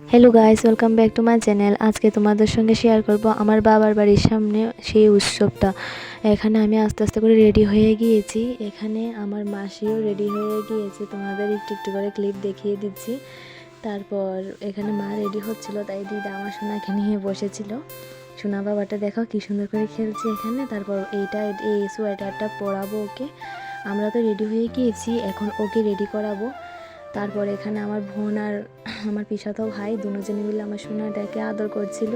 Hello guys, welcome back to my channel. আজকে তোমাদের সঙ্গে শেয়ার করব আমার বাবার বাড়ির সামনে সেই উৎসবটা। এখানে আমি আস্তে আস্তে করে রেডি হয়ে গিয়েছি। এখানে আমার মাসিও রেডি হয়ে গিয়েছে, তোমাদের একটু একটু করে ক্লিপ দেখিয়ে দিচ্ছি। তারপর এখানে মা রেডি হচ্ছিল, তাই দিদা আমার সোনাকে নিয়ে বসেছিল। সোনা বাবাটা দেখো কি সুন্দর করে খেলছে এখানে। তারপর এই সোয়েটারটা পরাবো ওকে। আমরা তো রেডি হয়ে গিয়েছি, এখন ওকে রেডি করাবো। তারপর এখানে আমার বোন আর আমার পিসাতো ভাই দুজনে মিলে আমার সোনাটাকে আদর করছিল,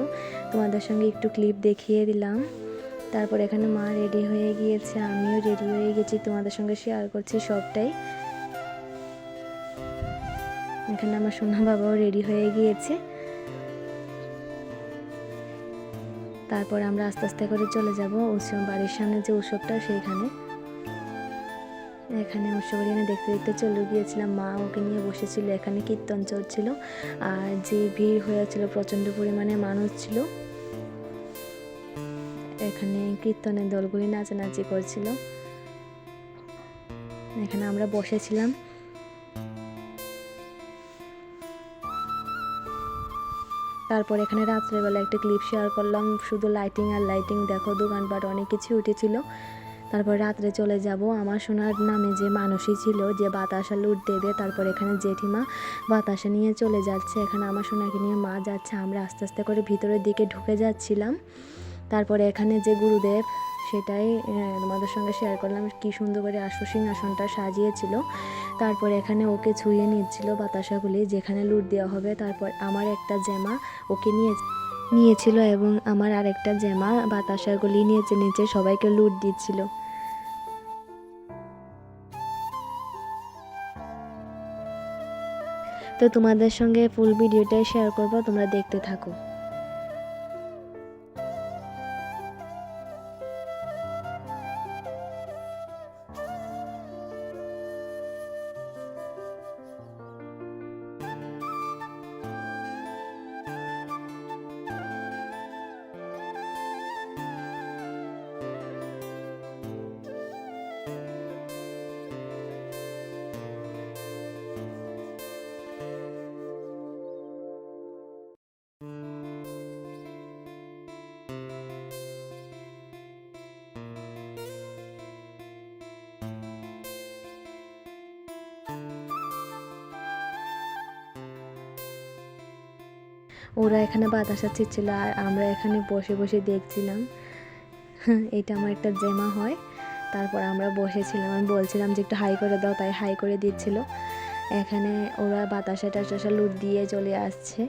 তোমাদের সঙ্গে একটু ক্লিপ দেখিয়ে দিলাম। তারপর এখানে মা রেডি হয়ে গিয়েছে, আমিও রেডি হয়ে গেছি, তোমাদের সঙ্গে শেয়ার করছি সবটাই। এখানে আমার সোনা বাবাও রেডি হয়ে গিয়েছে। তারপর আমরা আস্তে আস্তে করে চলে যাব উৎসব বাড়ির সামনে যে উৎসবটা সেইখানে। এখানে উৎসবের এখানে দেখতে দেখতে চলে গিয়েছিলাম, মা ওকে নিয়ে বসেছিল। এখানে কীর্তন চলছিল আর যে ভিড় হয়েছিল, প্রচণ্ড পরিমাণে মানুষ ছিল। এখানে কীর্তনের দলগুলি নাচানাচি করছিল। এখানে আমরা বসেছিলাম। তারপর এখানে রাত্রেবেলা একটা ক্লিপ শেয়ার করলাম, শুধু লাইটিং আর লাইটিং, দেখো দোকানপাট অনেক কিছু উঠেছিল। তারপর রাত্রে চলে যাব আমার সোনার নামে যে মানুষই ছিল যে বাতাসা লুট দেবে। তারপর এখানে জেঠিমা বাতাসা নিয়ে চলে যাচ্ছে, এখানে আমার সোনাকে নিয়ে মা যাচ্ছে। আমরা আস্তে আস্তে করে ভিতরের দিকে ঢুকে যাচ্ছিলাম। তারপরে এখানে যে গুরুদেব, সেটাই তোমাদের সঙ্গে শেয়ার করলাম, কি সুন্দর করে সিংহাসনটা সাজিয়েছিল। তারপর এখানে ওকে ছুঁয়ে নিচ্ছিল বাতাসাগুলি যেখানে লুট দেওয়া হবে। তারপর আমার একটা জামা ওকে নিয়েছিল এবং আমার আরেকটা জামা বাতাসাগুলি নিচে নিচে সবাইকে লুট দিচ্ছিল। তো তোমাদের সঙ্গে ফুল ভিডিওটাই শেয়ার করব, তোমরা দেখতে থাকো। ওরা এখানে বাতাসা ছিটছিল আর আমরা এখানে বসে বসে দেখছিলাম। এটা আমার একটা জামা হয়। তারপর আমরা বসেছিলাম, আমি বলছিলাম যে একটু হাই করে দাও, তাই হাই করে দিচ্ছিল। এখানে ওরা বাতাসা টাতাসা লুট দিয়ে চলে আসছে।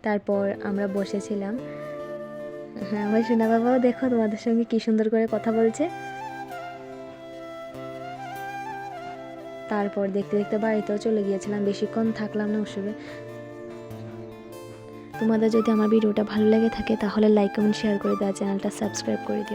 তারপর আমরা বসেছিলাম। হ্যাঁ, আমার সোনা বাবাও দেখো তোমাদের সঙ্গে কি সুন্দর করে কথা বলছে। তারপর দেখতে দেখতে বাড়িতেও চলে গিয়েছিলাম, বেশিক্ষণ থাকলাম না উৎসবে। তোমাদের যদি আমার ভিডিওটা ভালো লেগে থাকে তাহলে লাইক কমেন্ট শেয়ার করে দাও, চ্যানেলটা সাবস্ক্রাইব করে দিও।